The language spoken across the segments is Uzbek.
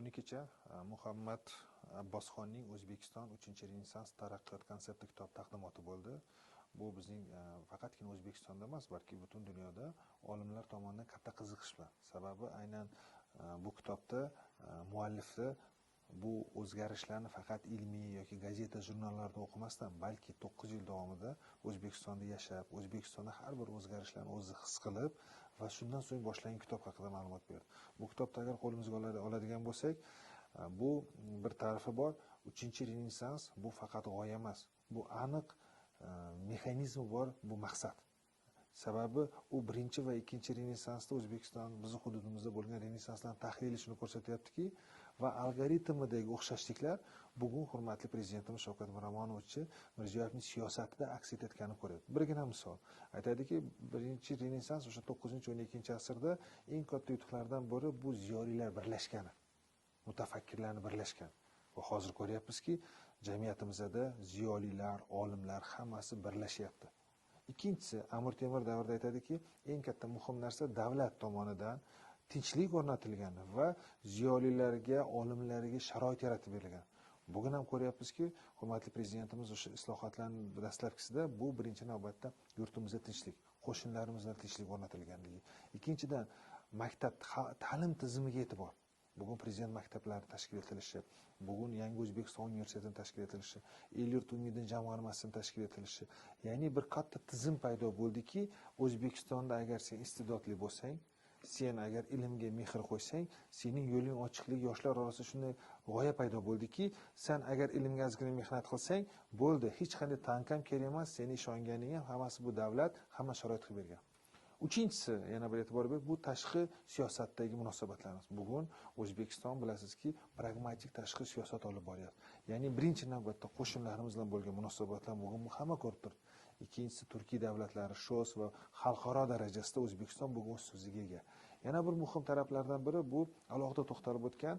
Kuni kecha Muhammad Abbosxonning O'zbekiston 3-Renessans taraqqiyot konsepti kitob taqdimoti bo'ldi. Bu bizning faqatgina O'zbekistonda emas, balki butun dunyoda olimlar tomonidan katta qiziqish bilan. Sababi aynan bu kitobda muallifi bu o'zgarishlarni faqat ilmiy yoki gazeta, jurnallarda o'qimasdan, balki 9 yil davomida O'zbekistonda yashab, O'zbekistonda har bir o'zgarishlarni o'zi his qilib va shundan so'ng boshlangan kitob haqida ma'lumot berdi. Bu kitobni agar qo'limizga oladigan bo'lsak, bu bir tarafi bor. 3-Renessans bu faqat g'oya emas, bu aniq mexanizmi bor, bu maqsad. Sababi u 1 va 2-Renessansda O'zbekiston bizning hududimizda bo'lgan renessanslarning tahlili shuni ko'rsatyaptiki va algoritmidagi o'xshashliklar bugun hurmatli prezidentimiz Shavkat Mirziyoyevning siyosatida aks etayotganini ko'ryapti. Birgina misol aytadiki, 1-Renessans o'sha 9-12-asrda eng katta yutuqlardan biri bu ziyolilar birlashgani, mutafakkirlarni birlashgan. Va hozir ko'ryapmizki, jamiyatimizda ziyolilar, olimlar hammasi birlashyapti. Ikkinchisi, Amir Temur davrida aytadiki, eng katta muhim narsa davlat tomonidan tinchlik o'rnatilgan va ziyolilarga, olimlarga sharoit yaratib berilgan. Bugun ham ko'ryapmizki, hurmatli prezidentimiz o'sha islohotlarning dastlabkisida bu birinchi navbatda yurtimizda tinchlik, qo'shnilarimizda tinchlik o'rnatilganligi. Ikkinchidan, maktab ta'lim tizimiga e'tibor. Bugun prezident maktablari tashkil etilishi, bugun yangi O'zbekiston universitetining tashkil etilishi, El-yurt umidi jamg'armasining tashkil etilishi, ya'ni bir katta tizim paydo bo'ldiki, O'zbekistonda agar sen istedodli bo'lsang, sen agar ilmga mehr qo'ysang, sening yo'ling ochiqlik, yoshlar orasida shunday g'oya paydo bo'ldiki, sen agar ilmga ozgina mehnat qilsang, bo'ldi, hech qanday tank ham kerak emas, seni ishonganing ham hammasi bu davlat, hamma sharoit qilib bergan. Uchinchisi, yana bir e'tibor berib, bu tashqi siyosatdagi munosabatlarimiz. Bugun O'zbekiston bilasizki, pragmatik tashqi siyosat olib boryapti. Ya'ni birinchi navbatda qo'shnilarimiz bilan bo'lgan munosabatlar bugun hamma ko'rib turibdi. Ikkinchisi, Turkiy davlatlari, SHOS va xalqaro darajasida O'zbekiston bugun o'z so'ziga ega. Yana bir muhim taraflardan biri bu alohida to'xtalib o'tgan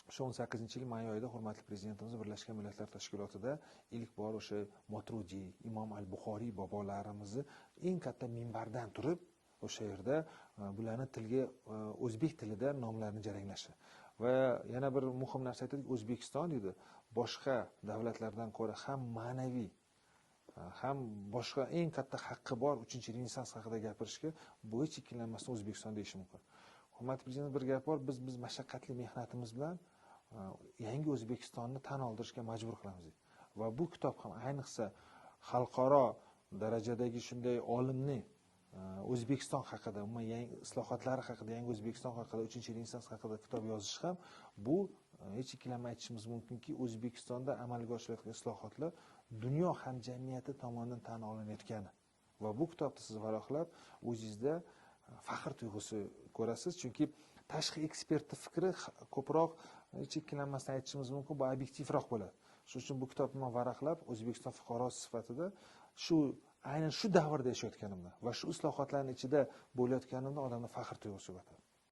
2018-yil may oyida hurmatli prezidentimiz Birlashgan Millatlar Tashkilotida ilk bor o'sha Motrudi, Imom al-Buxoriy bobolarimizni eng katta minbardan turib, o'sha yerda bularni tilga o'zbek tilida nomlarini jaranglashi. Va yana bir muhim narsa aytdik, O'zbekiston dedi, boshqa davlatlardan ko'ra ham ma'naviy, ham boshqa eng katta haqqi bor 3-Renessans haqida gapirishga bu hech ikkilanmasdan O'zbekiston deyishi mumkin. Hurmatli prezident, bir gap bor, biz mashaqqatli mehnatimiz bilan yangi O'zbekistonni tan oldirishga majbur qilamiz. Va bu kitob ham ayniqsa xalqaro darajadagi shunday olimni O'zbekiston haqida, umuman yangi islohotlari haqida, yangi O'zbekiston haqida, 3-Renessans haqida kitob yozish ham bu hech ikkilanmay aytishimiz mumkinki, O'zbekistonda amalga oshirilayotgan islohotlar dunyo hamjamiyati tomonidan tan olinayotgani. Va bu kitobni siz varaqlab, o'zingizda faxr tuyg'usi ko'rasiz, chunki tashqi ekspertning fikri ko'proq hech ikkilanmasdan aytishimiz mumkin, bu obyektivroq bo'ladi. Shuning uchun bu kitobni varaqlab, O'zbekiston fuqarosi sifatida aynan shu davrda yashayotganimda va shu islohotlarning ichida bo'layotganimda odamda faxr tuyg'usi uyg'otadi.